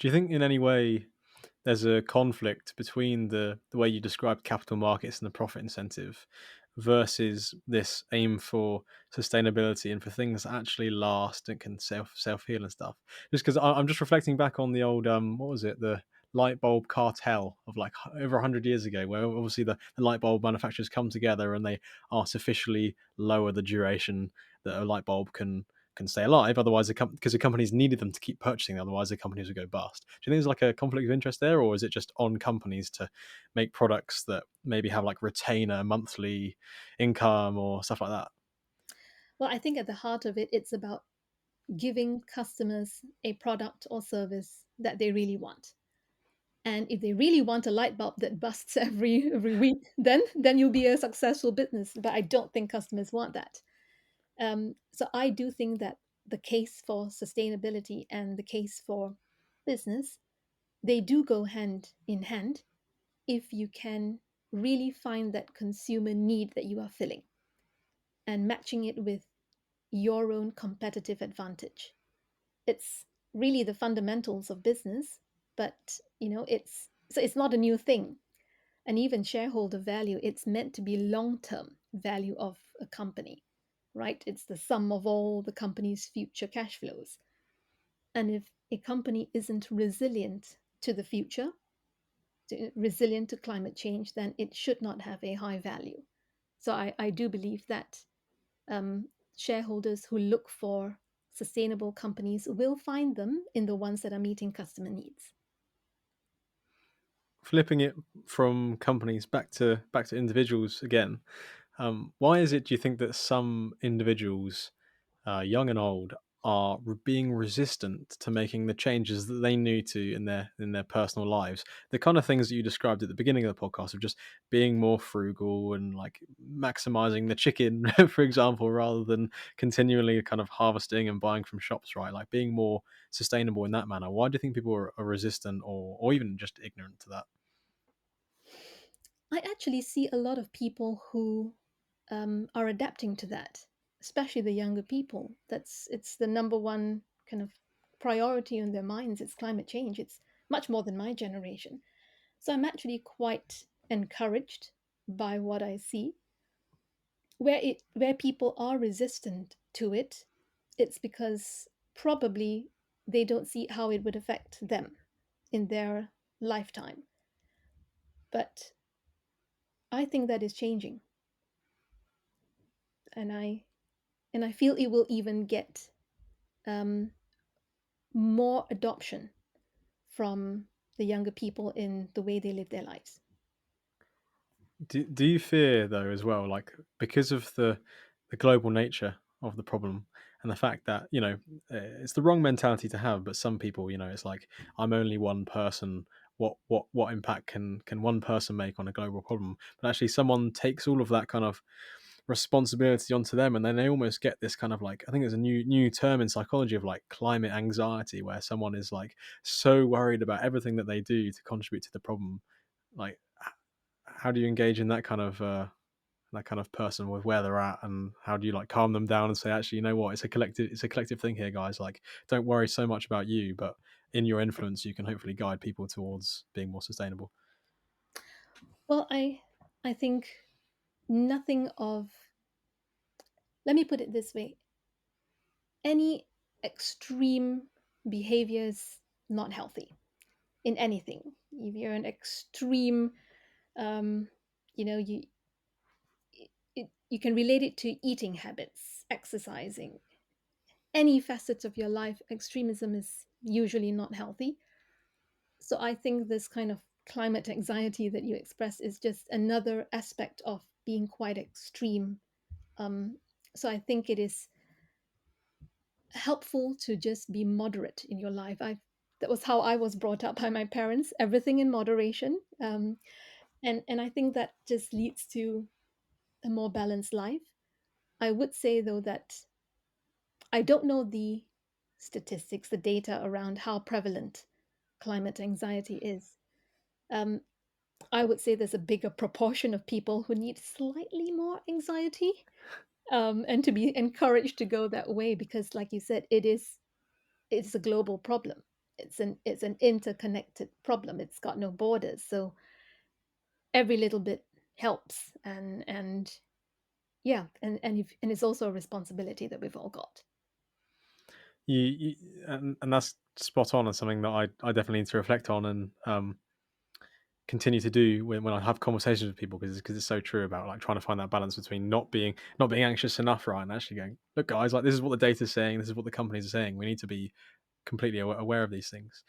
Do you think in any way there's a conflict between the way you described capital markets and the profit incentive versus this aim for sustainability and for things that actually last and can self heal and stuff? Just because I'm just reflecting back on the old what was it, the light bulb cartel of like over 100 years ago, where obviously the light bulb manufacturers come together and they artificially lower the duration that a light bulb can stay alive. Otherwise, because the companies needed them to keep purchasing, otherwise the companies would go bust. Do you think there's like a conflict of interest there, or is it just on companies to make products that maybe have like retainer monthly income or stuff like that? Well, I think at the heart of it, it's about giving customers a product or service that they really want. And if they really want a light bulb that busts every week, then you'll be a successful business. But I don't think customers want that. So I do think that the case for sustainability and the case for business, they do go hand in hand if you can really find that consumer need that you are filling and matching it with your own competitive advantage. It's really the fundamentals of business, but it's not a new thing. And even shareholder value, it's meant to be long-term value of a company, right? It's the sum of all the company's future cash flows. And if a company isn't resilient to the future, resilient to climate change, then it should not have a high value. So I do believe that um, shareholders who look for sustainable companies will find them in the ones that are meeting customer needs. Flipping it from companies back to individuals again, why is it, do you think, that some individuals, young and old, are being resistant to making the changes that they need to in their personal lives? The kind of things that you described at the beginning of the podcast of just being more frugal and like maximizing the chicken, for example, rather than continually kind of harvesting and buying from shops, right? Like being more sustainable in that manner. Why do you think people are resistant or even just ignorant to that? I actually see a lot of people who are adapting to that, especially the younger people. It's the number one kind of priority on their minds. It's climate change. It's much more than my generation. So I'm actually quite encouraged by what I see. Where people are resistant to it, it's because probably they don't see how it would affect them in their lifetime. But I think that is changing, and I feel it will even get um, more adoption from the younger people in the way they live their lives. Do you fear though as well, like because of the global nature of the problem and the fact that it's the wrong mentality to have, but some people, it's like I'm only one person. What impact can one person make on a global problem? But actually, someone takes all of that kind of responsibility onto them, and then they almost get this kind of like, I think there's a new term in psychology of like climate anxiety, where someone is like so worried about everything that they do to contribute to the problem. Like how do you engage in that kind of person with where they're at, and how do you like calm them down and say, actually, you know what, it's a collective thing here, guys, like don't worry so much about you, but in your influence you can hopefully guide people towards being more sustainable. Well, I think nothing of let me put it this way: any extreme behavior is not healthy in anything. If you're an extreme, um, you know, you can relate it to eating habits, exercising, any facets of your life. Extremism is usually not healthy. So I think this kind of climate anxiety that you express is just another aspect of being quite extreme. Um, so I think it is helpful to just be moderate in your life. I That was how I was brought up by my parents. Everything in moderation, and I think that just leads to a more balanced life. I would say though that I don't know the statistics, the data around how prevalent climate anxiety is. Um, I would say there's a bigger proportion of people who need slightly more anxiety, and to be encouraged to go that way because, like you said, it's a global problem. it's an interconnected problem. It's got no borders. So every little bit helps, and yeah, and it's also a responsibility that we've all got. And that's spot on, and something that I definitely need to reflect on and continue to do when I have conversations with people, because it's so true about like trying to find that balance between not being anxious enough, right, and actually going, look, guys, like this is what the data is saying, this is what the companies are saying. We need to be completely aware of these things.